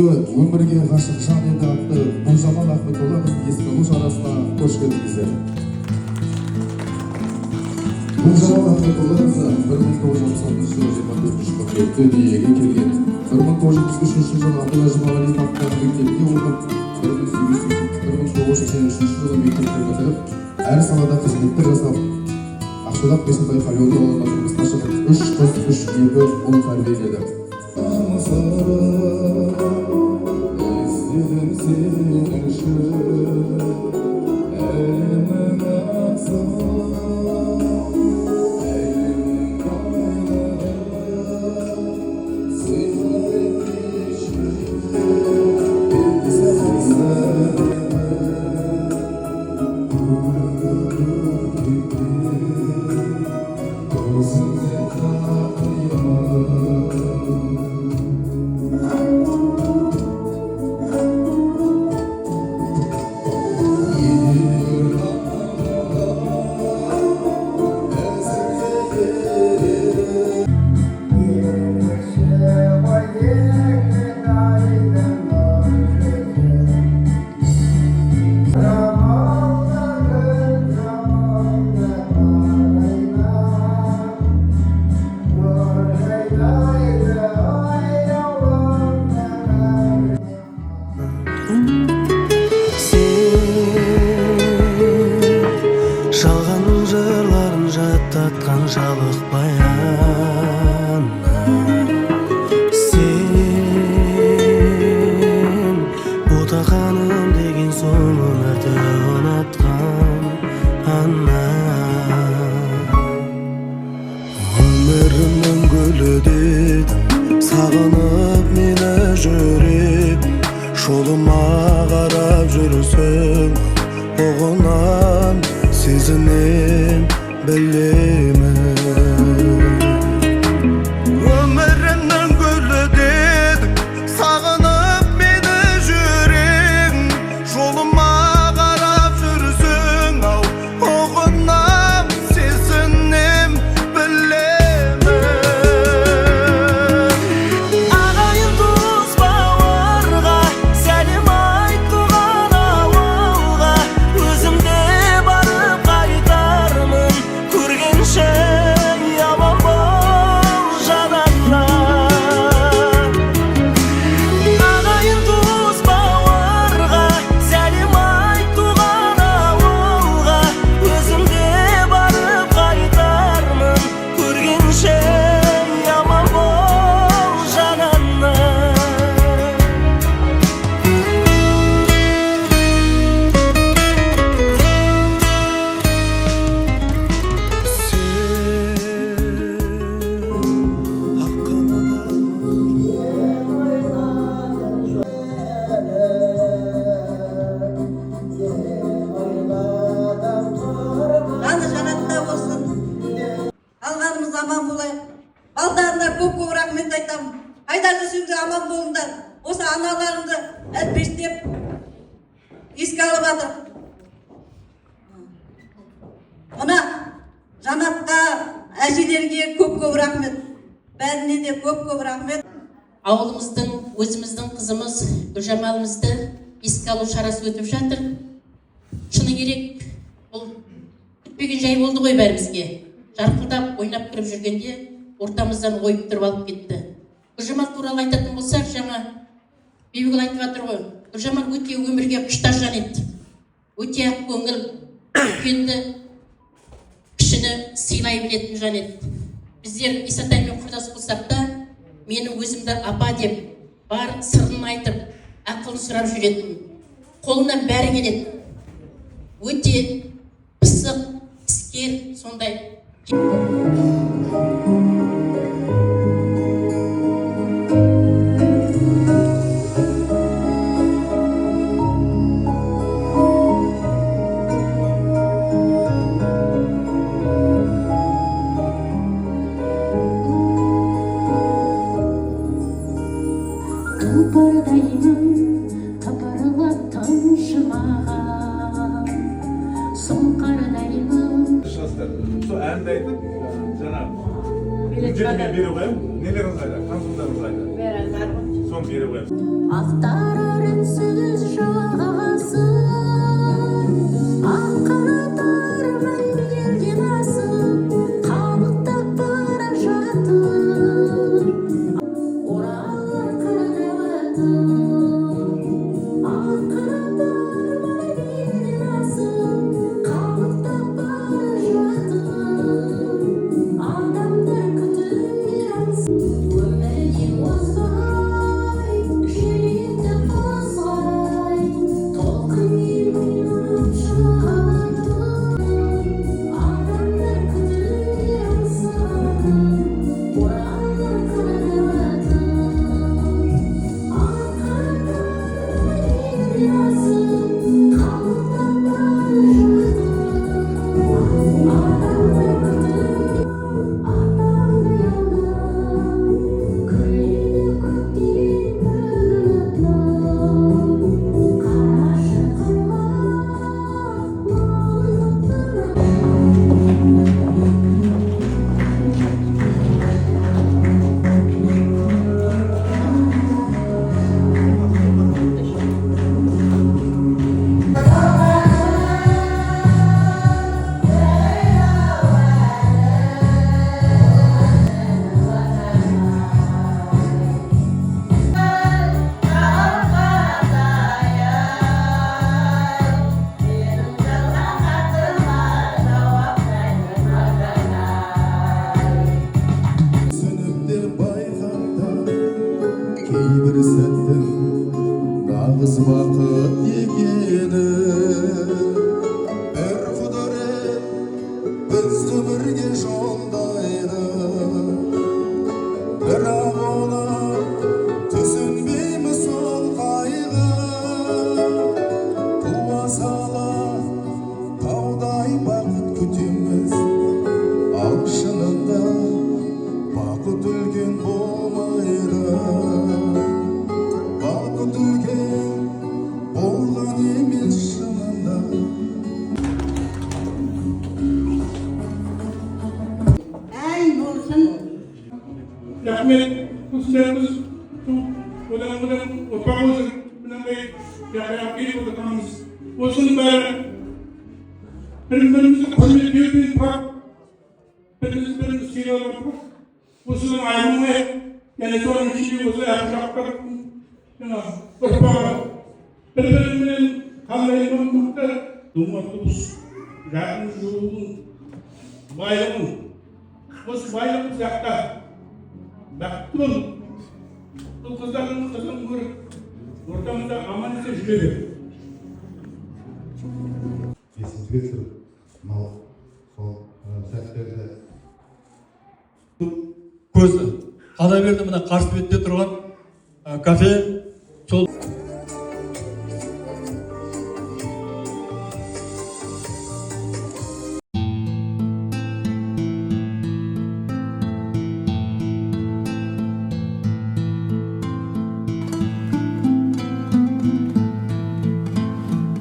Өмірге ғашық жан еді атты Гүлжамал Ахметолла бізді еске алу шарасына қош келдіңіздер. Гүлжамал Ахметолла қызы 1966 жылы 24 қыркүйекте дүниеге келген. 1973 жылы Абдулла Жұмағалиев атындағы мектепте оқып, 1983 жылы мектепті бітіріп, әр салада қызметтер жасап, Ақшолақ Бесенбай Қалиұлы ауылына тұрмысқа шығып, 3 қыз, 3 екі ұл тәрбиеледі. Жаттатқан жабық баян сен ботақаным деген соң өмірді ұнатқан ана өмірімнің гүлі дедің сағынып мені жүрек жолыма қарап жүрсің оғынан сезінем білемін өмірімнің гүлі дедің сағынып мені жүрегің жолыма қарап жүрсің ау оғынан сезінем білемін ағайын туыс бауырға сәлем айтуған ауылға өзімде барып қайтармын көргенше аман бол жанымнан ағайын туыс бауырға сәлем айтуған ауылға өзімде барып қайтармын көргенше аман бол жанымнан Жаны жанатта болсын. Алғанымыз аман болайық. Балдарына көп рахмет айтамын. Қайда жүрсеңдер аман болыңдар. Осы аналарыңды әлпештеп еске алып жатыр. Мына жанатқа, әжелерге көп рахмет. Бәріне де көп рахмет. Ауылымыздың, өзіміздің қызымыз Гүлжамалымызды еске алу шарасы өтіп жатыр. Шыны керек, бұл күтпеген жай болды ғой бәрімізге. Жарқылдап, ойнап кіріп жүргенде ортамыздан ойып тұрып алып кетті. Гүлжамал туралы айтатын болсақ, жаңа Бибігүл айтып жатыр ғой. Гүлжамал өте өмірге құштар жан еді. Өте ақ көңіл, үлкенді, кішіні сыйлай білетін жан еді. Біздер Исатаймен құрдас болсақ та, менің өзімді апа деп, бар сырын айтып, ақылын сұрап жүретін. Қолынан бәрі келеді. Өте пысық, іскер, сондай. Тұлпырдаймын тапырылып тұншымаған сұңқардаймын. Сол әнді айтып, жаңағы бюджетіме беру қойым, нелеріңіз қайда, консулдарыңыз қайда? соны бере қоямыз. ақтарар үнсіз жағасын ақ қанаттар мәңгілген асып қалықтап бара жатыр оралар қарағатым ақ қанаттар мәңгілген асып қалықтап бара жатыр адамдар күтімге аңсыз өмірде осылай жүректі қозғай толқынмен ойнап шығады адамдар күтімге аңсады оралар қарағатым ақ қанаттар мәңгілген асып қалықтап бара түсінікте байқатта кейбір сәттің нағыз бақыт екені бір құдірет бізді бірге жолдайды бірақ оны түсінбейміз сол қайғы туа сала таудай бақыт күтеміз ал шынында бақыт үлкен болмайды бақыт үлкен болған емес шынында әй болсын рахмет құстеріміз одан ұрпақ өсіп мынандай жағдайға келіп отырғанымыз осының бәрі бірімізді құрметтеу мен тұрап біріміз сыйлай отырып осының айнымай және соның ішінде осы ақжақтар жаңағы ұрпағы бір бірімен қандай мықты думатус жақын жолын байлығын осы байлық сияқты бақытты бол бұл қыздардың қызын көріп ортамызда аман есен жүре бер. есімізге түсіріп мынау сол сәттерді көзі қала берді мына қарсы бетте тұрған кафе